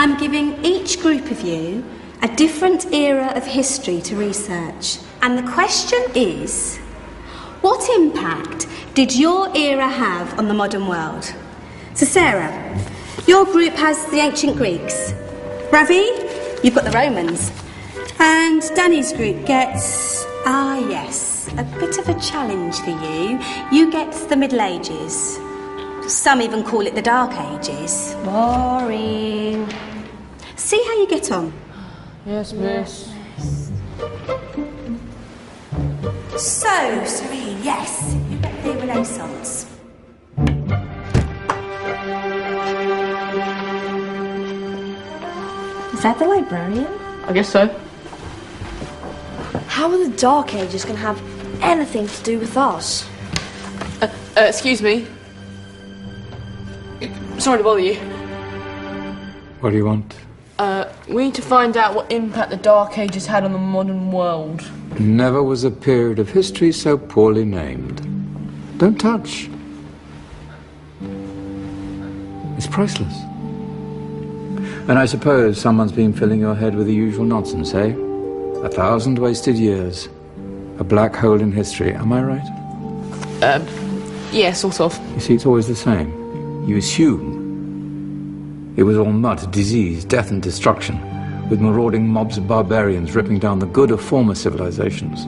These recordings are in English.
I'm giving each group of you a different era of history to research. And the question is, what impact did your era have on the modern world? So Sarah, your group has the ancient Greeks. Ravi, you've got the Romans. And Danny's group gets, yes, a bit of a challenge for you. You get the Middle Ages. Some even call it the Dark Ages. Boring. See how you get on. Yes, miss. So, Serene, yes, you get the Renaissance. Is that the librarian? I guess so. How are the Dark Ages going to have anything to do with us? Excuse me. Sorry to bother you. What do you want? We need to find out what impact the Dark Ages had on the modern world. Never was a period of history so poorly named. Don't touch. It's priceless. And I suppose someone's been filling your head with the usual nonsense, eh? 1,000 wasted years. A black hole in history, am I right? Yeah, sort of. You see, it's always the same. You assume it was all mud, disease, death and destruction, with marauding mobs of barbarians ripping down the good of former civilizations,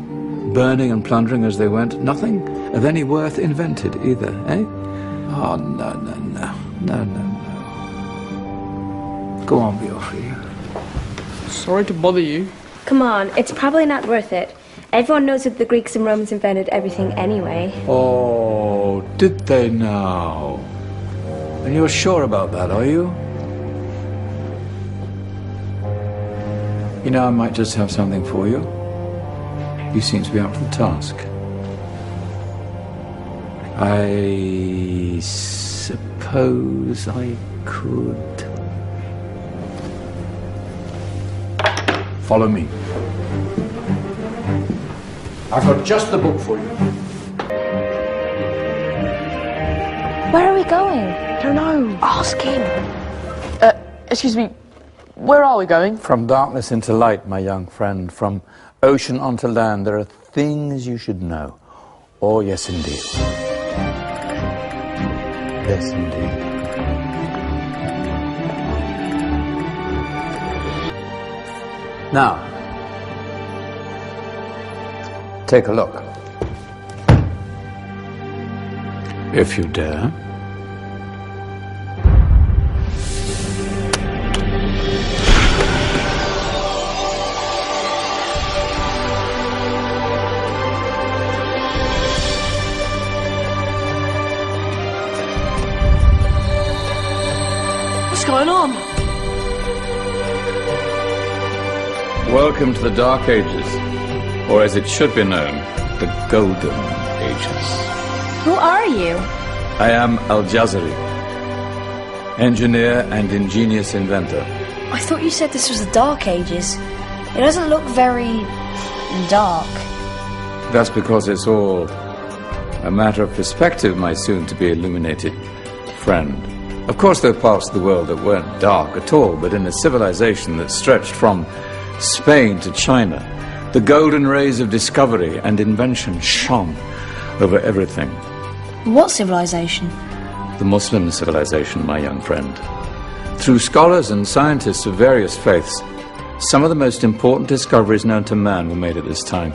burning and plundering as they went. Nothing of any worth invented either, eh? Oh, no. Go on, be off with you. Sorry to bother you. Come on, it's probably not worth it. Everyone knows that the Greeks and Romans invented everything anyway. Oh, did they now? And you're sure about that, are you? You know, I might just have something for you. You seem to be up for the task. I suppose I could... Follow me. I've got just the book for you. Where are we going? I don't know. Ask him. Excuse me. Where are we going? From darkness into light, my young friend. From ocean onto land, there are things you should know. Oh, yes, indeed. Yes, indeed. Now, take a look. If you dare. What's going on? Welcome to the Dark Ages, or as it should be known, the Golden Ages. Who are you? I am Al-Jazari, engineer and ingenious inventor. I thought you said this was the Dark Ages. It doesn't look very... dark. That's because it's all a matter of perspective, my soon-to-be illuminated friend. Of course, there are parts of the world that weren't dark at all, but in a civilization that stretched from Spain to China, the golden rays of discovery and invention shone over everything. What civilization? The Muslim civilization, my young friend. Through scholars and scientists of various faiths, some of the most important discoveries known to man were made at this time.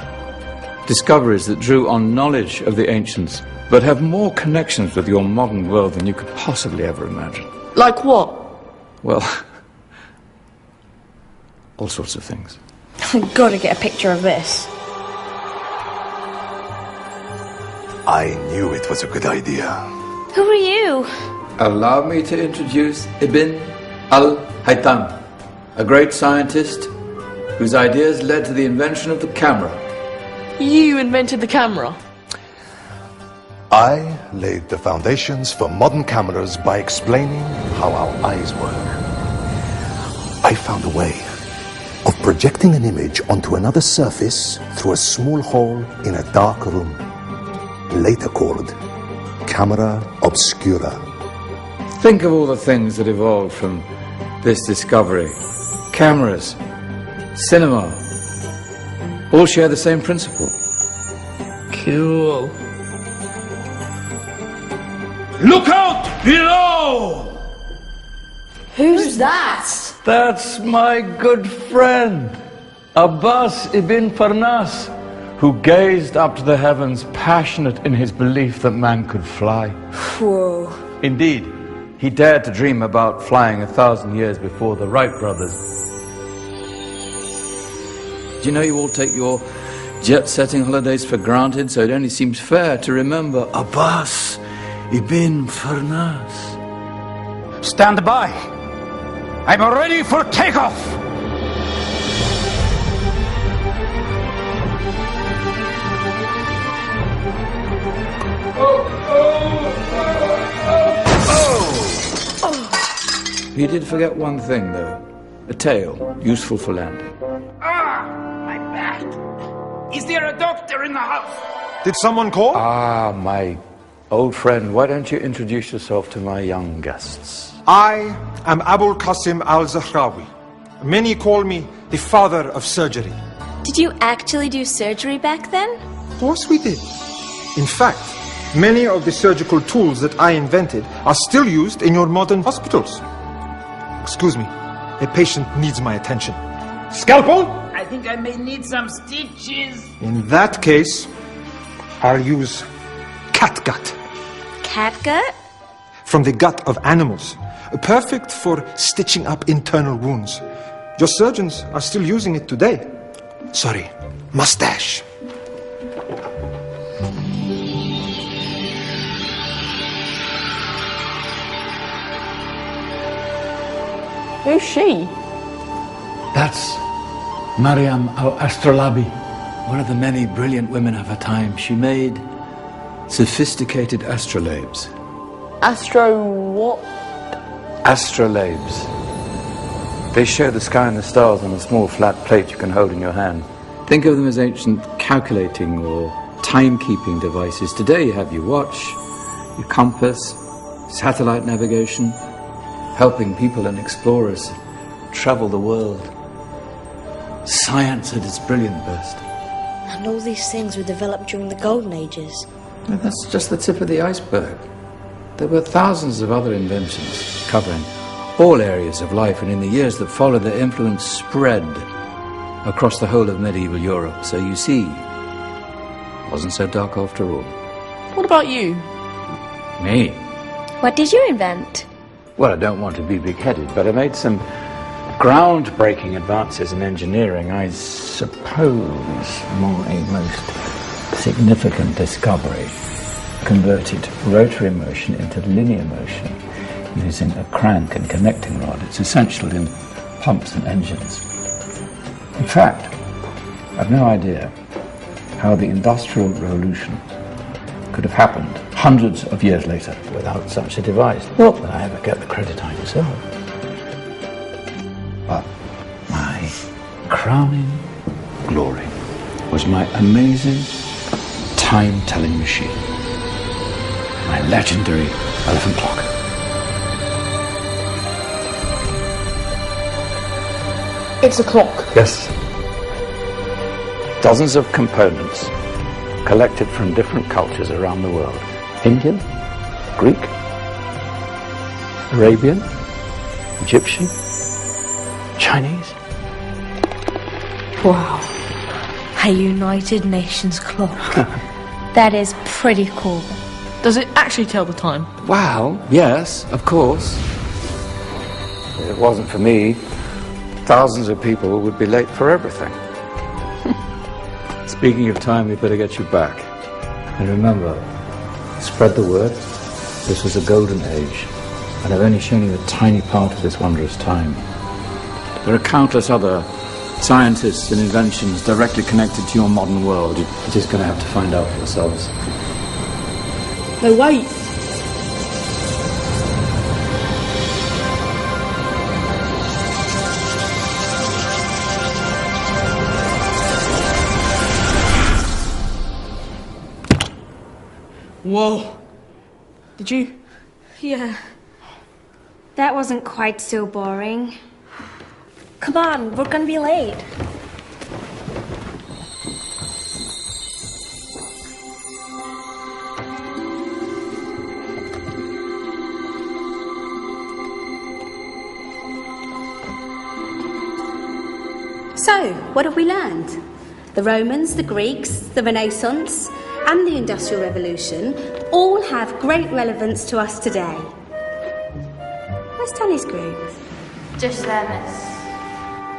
Discoveries that drew on knowledge of the ancients, but have more connections with your modern world than you could possibly ever imagine. Like what? Well, all sorts of things. I've got to get a picture of this. I knew it was a good idea. Who are you? Allow me to introduce Ibn al-Haytham, a great scientist whose ideas led to the invention of the camera. You invented the camera? I laid the foundations for modern cameras by explaining how our eyes work. I found a way of projecting an image onto another surface through a small hole in a dark room, later called camera obscura. Think of all the things that evolved from this discovery. Cameras, cinema, all share the same principle. Cool. Look out below! Who's that? That's my good friend, Abbas ibn Farnas, who gazed up to the heavens, passionate in his belief that man could fly. Whoa. Indeed, he dared to dream about flying 1,000 years before the Wright brothers. Do you know you all take your jet-setting holidays for granted, so it only seems fair to remember Abbas ibn Farnas. Stand by. I'm ready for takeoff. You did forget one thing, though. A tail, useful for landing. My back. Is there a doctor in the house? Did someone call? Ah, my old friend, why don't you introduce yourself to my young guests? I am Abul Qasim al-Zahrawi. Many call me the father of surgery. Did you actually do surgery back then? Of course we did. In fact, many of the surgical tools that I invented are still used in your modern hospitals. Excuse me, a patient needs my attention. Scalpel? I think I may need some stitches. In that case, I'll use catgut. Catgut? From the gut of animals. Perfect for stitching up internal wounds. Your surgeons are still using it today. Sorry, mustache. Who's she? That's Maryam al-Astrolabi, one of the many brilliant women of her time. She made sophisticated astrolabes. Astro what? Astrolabes. They show the sky and the stars on a small flat plate you can hold in your hand. Think of them as ancient calculating or timekeeping devices. Today you have your watch, your compass, satellite navigation, helping people and explorers travel the world. Science at its brilliant best. And all these things were developed during the Golden Ages. And that's just the tip of the iceberg. There were thousands of other inventions covering all areas of life, and in the years that followed, their influence spread across the whole of medieval Europe. So you see, it wasn't so dark after all. What about you? Me? What did you invent? Well, I don't want to be big-headed, but I made some groundbreaking advances in engineering. I suppose my most significant discovery converted rotary motion into linear motion using a crank and connecting rod. It's essential in pumps and engines. In fact, I've no idea how the Industrial Revolution could have happened hundreds of years later without such a device. Not that I ever get the credit I deserve. But my crowning glory was my amazing time-telling machine. My legendary elephant clock. It's a clock. Yes. Dozens of components collected from different cultures around the world. Indian, Greek, Arabian, Egyptian, Chinese. Wow. A United Nations clock. That is pretty cool. Does it actually tell the time? Well, yes, of course. If it wasn't for me, thousands of people would be late for everything. Speaking of time, we better get you back. And remember, spread the word. This was a golden age, and I've only shown you a tiny part of this wondrous time. There are countless other scientists and inventions directly connected to your modern world. You're just going to have to find out for yourselves. No, wait. Whoa. Did you? Yeah. That wasn't quite so boring. Come on, we're gonna be late. So, what have we learned? The Romans, the Greeks, the Renaissance, and the Industrial Revolution all have great relevance to us today. Where's Tanya's group? Just there, miss.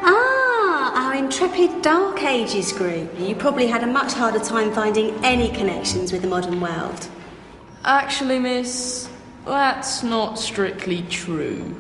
Ah, our intrepid Dark Ages group. You probably had a much harder time finding any connections with the modern world. Actually, miss, that's not strictly true.